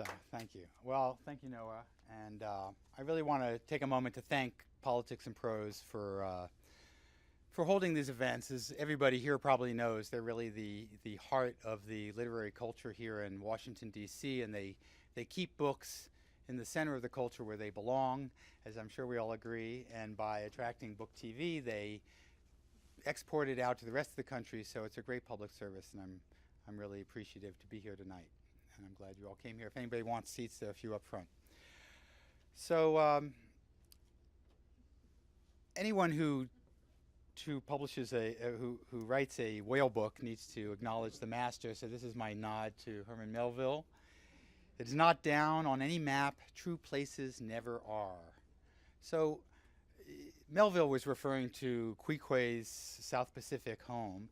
So, thank you. Well, thank you, Noah. And I really want to take a moment to thank Politics and Prose for holding these events. As everybody here probably knows, they're really the heart of the literary culture here in Washington, D.C., and they keep books in the center of the culture where they belong, as I'm sure we all agree. And by attracting Book TV, they export it out to the rest of the country. So it's a great public service, and I'm really appreciative to be here tonight. And I'm glad you all came here. If anybody wants seats, there are a few up front. So anyone who publishes who writes a whale book needs to acknowledge the master. So this is my nod to Herman Melville. It is not down on any map. True places never are. So Melville was referring to Queequeg's South Pacific home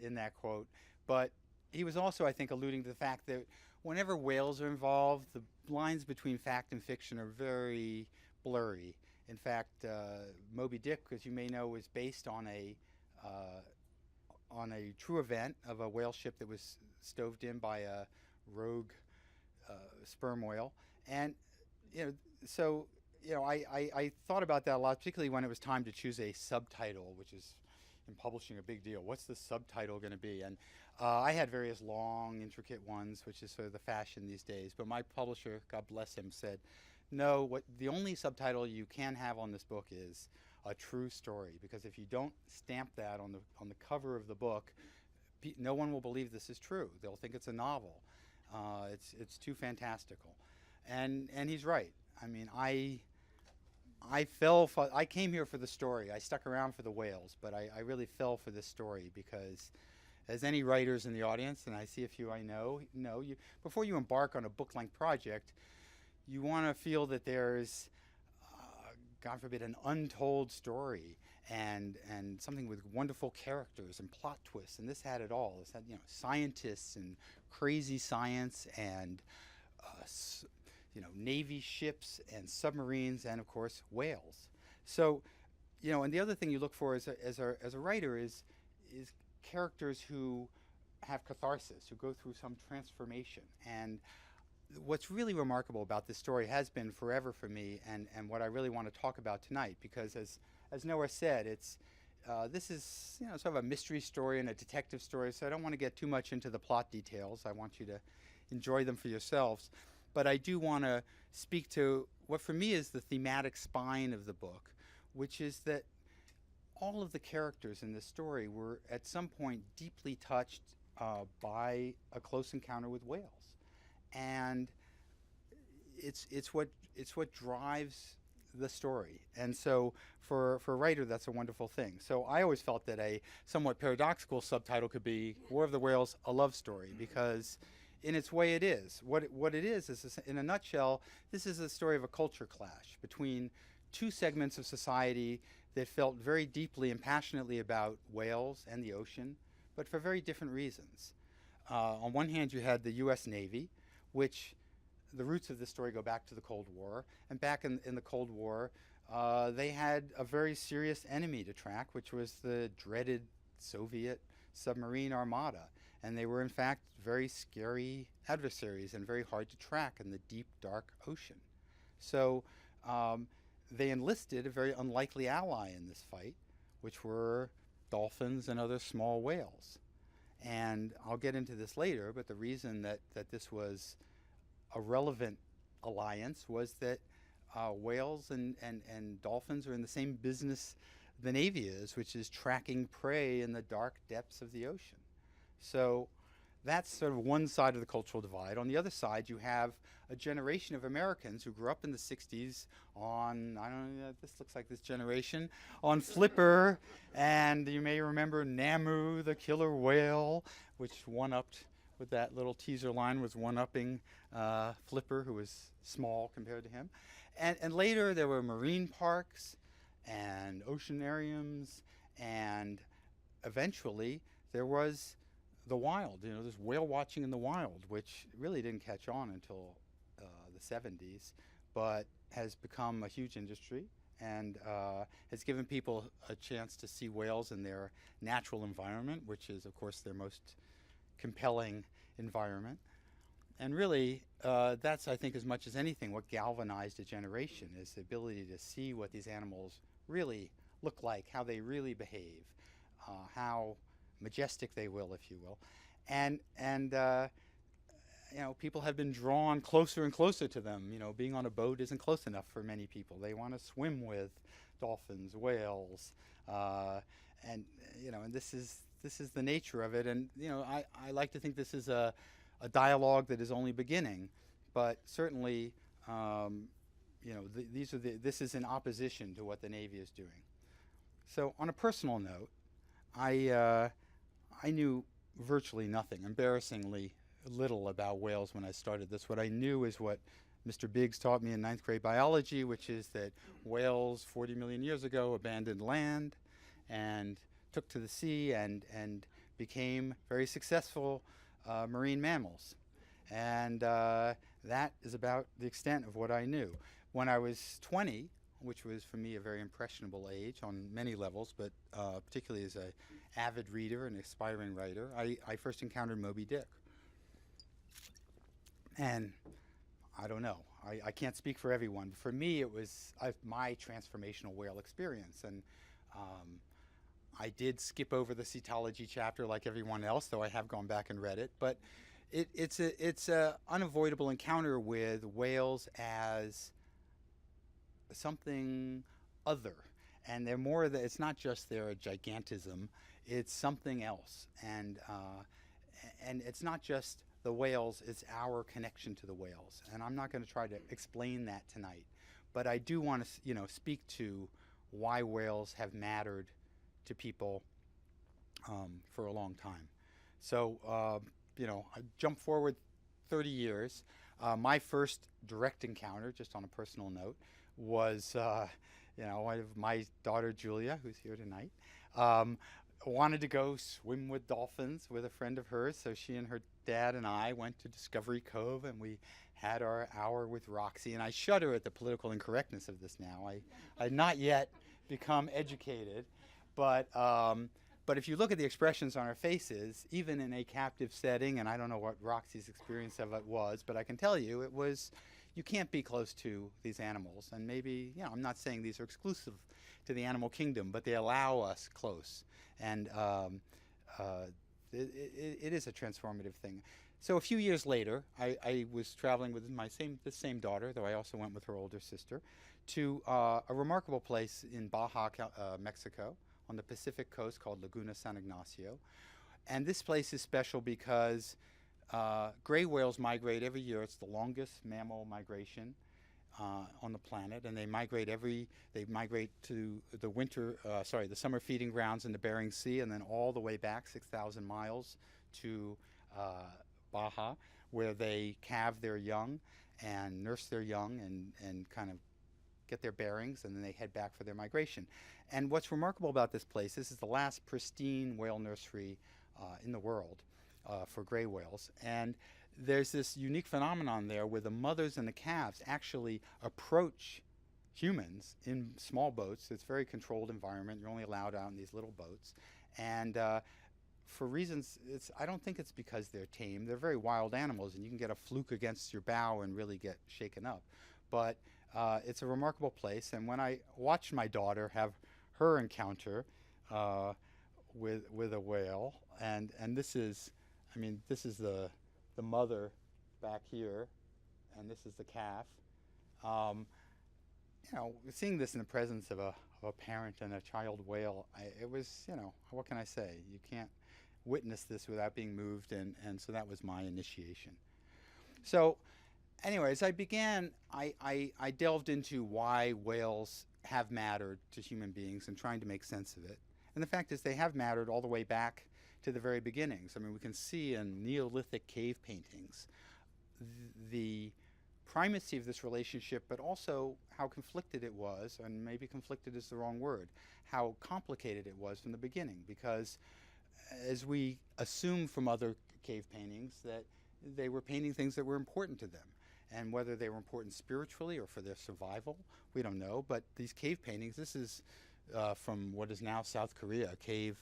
in that quote, but he was also, I think, alluding to the fact that whenever whales are involved, the lines between fact and fiction are very blurry. In fact, Moby Dick, as you may know, was based on a true event of a whale ship that was stoved in by a rogue sperm whale. And I thought about that a lot, particularly when it was time to choose a subtitle, which is in publishing a big deal. What's the subtitle going to be? And I had various long, intricate ones, which is sort of the fashion these days. But my publisher, God bless him, said, no, the only subtitle you can have on this book is a true story, because if you don't stamp that on the cover of the book, no one will believe this is true. They'll think it's a novel. It's too fantastical, and he's right. I mean, I came here for the story. I stuck around for the whales, but I really fell for this story because, as any writers in the audience, and I see a few I know, before you embark on a book-length project, you want to feel that there's, God forbid, an untold story and something with wonderful characters and plot twists. And this had it all. This had scientists and crazy science and Navy ships and submarines and, of course, whales. So, and the other thing you look for as a writer is characters who have catharsis, who go through some transformation. And what's really remarkable about this story has been forever for me, and what I really want to talk about tonight, because as Noah said, this is sort of a mystery story and a detective story, so I don't want to get too much into the plot details. I want you to enjoy them for yourselves. But I do want to speak to what for me is the thematic spine of the book, which is that all of the characters in this story were at some point deeply touched by a close encounter with whales. And it's what drives the story. And so for a writer, that's a wonderful thing. So I always felt that a somewhat paradoxical subtitle could be War of the Whales, a love story, because in its way it is. What it is in a nutshell, this is a story of a culture clash between two segments of society that felt very deeply and passionately about whales and the ocean, but for very different reasons. On one hand, you had the U.S. Navy, which the roots of this story go back to the Cold War. And back in the Cold War, they had a very serious enemy to track, which was the dreaded Soviet submarine armada. And they were, in fact, very scary adversaries and very hard to track in the deep, dark ocean. So they enlisted a very unlikely ally in this fight, which were dolphins and other small whales. And I'll get into this later, but the reason that this was a relevant alliance was that whales and dolphins are in the same business the Navy is, which is tracking prey in the dark depths of the ocean. So that's sort of one side of the cultural divide. On the other side, you have a generation of Americans who grew up in the 60s on, I don't know, this looks like this generation, on Flipper, and you may remember Namu, the killer whale, which one-upped with that little teaser line, was one-upping Flipper, who was small compared to him. And later there were marine parks and oceanariums, and eventually there was the wild, there's whale watching in the wild, which really didn't catch on until the 70s, but has become a huge industry and has given people a chance to see whales in their natural environment, which is, of course, their most compelling environment. And really, that's, I think, as much as anything, what galvanized a generation is the ability to see what these animals really look like, how they really behave, how majestic they will, if you will. And people have been drawn closer and closer to them. Being on a boat isn't close enough for many people. They want to swim with dolphins, whales, and this is the nature of it. And I like to think this is a dialogue that is only beginning, but certainly, this is in opposition to what the Navy is doing. So, on a personal note, I knew virtually nothing, embarrassingly little about whales when I started this. What I knew is what Mr. Biggs taught me in ninth grade biology, which is that whales 40 million years ago abandoned land and took to the sea and became very successful marine mammals. And that is about the extent of what I knew. When I was 20, which was for me a very impressionable age on many levels, but particularly as an avid reader and aspiring writer, I first encountered Moby Dick. And I don't know, I can't speak for everyone. For me, it was my transformational whale experience. And I did skip over the cetology chapter like everyone else, though I have gone back and read it. But it's a unavoidable encounter with whales as something other. And they're more that it's not just their gigantism, it's something else. And it's not just the whales, it's our connection to the whales. And I'm not going to try to explain that tonight, but I do want to speak to why whales have mattered to people for a long time. So I jump forward 30 years. My first direct encounter, just on a personal note, was my daughter Julia, who's here tonight, wanted to go swim with dolphins with a friend of hers. So she and her dad and I went to Discovery Cove, and we had our hour with Roxy. And I shudder at the political incorrectness of this now. I've not yet become educated, but if you look at the expressions on our faces, even in a captive setting, and I don't know what Roxy's experience of it was, but I can tell you it was, you can't be close to these animals. And maybe, I'm not saying these are exclusive to the animal kingdom, but they allow us close. And it is a transformative thing. So a few years later, I was traveling with this same daughter, though I also went with her older sister, to a remarkable place in Baja, Mexico, on the Pacific coast called Laguna San Ignacio. And this place is special because gray whales migrate every year. It's the longest mammal migration on the planet, and they migrate to the summer feeding grounds in the Bering Sea, and then all the way back 6,000 miles to Baja, where they calve their young and nurse their young and kind of get their bearings, and then they head back for their migration. And what's remarkable about this place, this is the last pristine whale nursery in the world for gray whales. And there's this unique phenomenon there where the mothers and the calves actually approach humans in small boats. It's a very controlled environment. You're only allowed out in these little boats. And for reasons, I don't think it's because they're tame. They're very wild animals, and you can get a fluke against your bow and really get shaken up. But it's a remarkable place. And when I watched my daughter have her encounter with a whale, and this is the mother back here, and this is the calf. Seeing this in the presence of a parent and a child whale, it was, what can I say? You can't witness this without being moved, and so that was my initiation. So anyway, as I began, I delved into why whales have mattered to human beings and trying to make sense of it. And the fact is they have mattered all the way back to the very beginnings. I mean, we can see in Neolithic cave paintings the primacy of this relationship, but also how conflicted it was, and maybe conflicted is the wrong word, how complicated it was from the beginning. Because as we assume from other cave paintings, that they were painting things that were important to them. And whether they were important spiritually or for their survival, we don't know. But these cave paintings, this is from what is now South Korea, a cave